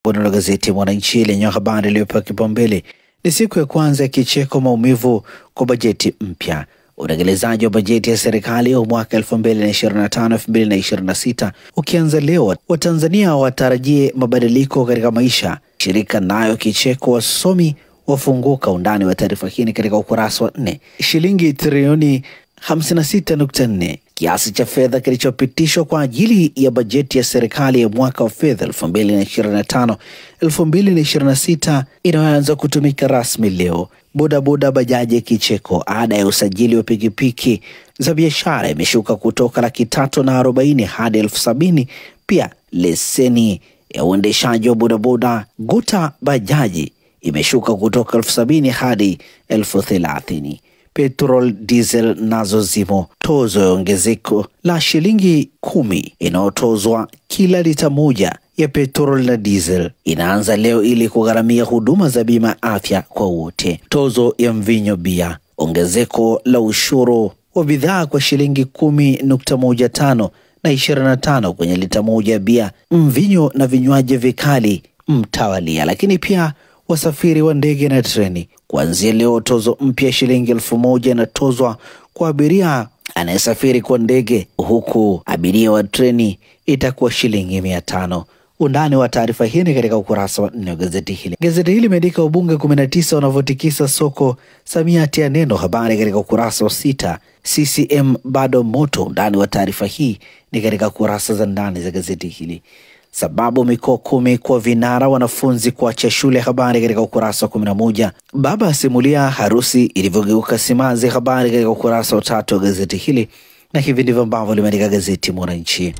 Bwana la gazeti Mwananchi lenye habari iliyopewa kipaumbele ni siku ya kwanza ya kicheko maumivu kwa bajeti mpya. Utekelezaji wa bajeti ya serikali ya mwaka 2025-2026 ukianza leo, Watanzania watarajie mabadiliko katika maisha. Shirika nayo kicheko, wasomi wafunguka. Undani wa taarifa hii katika ukurasa wa 4. Shilingi trilioni 56.4 kiasi cha fedha kilichopitishwa kwa ajili ya bajeti ya serikali ya mwaka wa fedha 2025-2026 inaanza kutumika rasmi leo. Bodaboda, bajaji, kicheko. Ada ya usajili wa pikipiki za biashara imeshuka kutoka Laki340 hadi 70,000. Pia leseni ya uendeshaji wa bodaboda, guta, bajaji imeshuka kutoka 70,000 hadi 30,000. Petrol, diesel nazo zimo. Tozo ya ongezeko la shilingi 10 inayotozwa kila lita moja ya petrol na diesel inaanza leo ili kugharamia huduma za bima afya kwa wote. Tozo ya mvinyo, bia. Ongezeko la ushuru wa bidhaa kwa shilingi 10.15 na 25 kwenye lita moja ya bia, mvinyo na vinywaji vikali mtawalia. Lakini pia wasafiri wa ndege na treni, kuanzia leo tozo mpya shilingi 1,000 inatozwa kwa abiria anayesafiri kwa ndege, huku abiria wa treni itakuwa shilingi 500. Undani wa taarifa hii katika ukurasa wa 4 wa gazeti hili. Gazeti hili limeandika wabunge 19 wanavyotikisa soko, Samia atia neno. Habari katika ukurasa wa 6. CCM bado moto. Undani wa taarifa hii ni katika kurasa za ndani za gazeti hili. Sababu mikoa 10 kwa vinara wanafunzi kuacha shule. Habari katika ukurasa wa 11. Baba asimulia harusi ilivyogeuka simanzi. Habari katika ukurasa wa 3 wa gazeti hili, na hivi ndivyo ambavyo limeandika gazeti Mwananchi.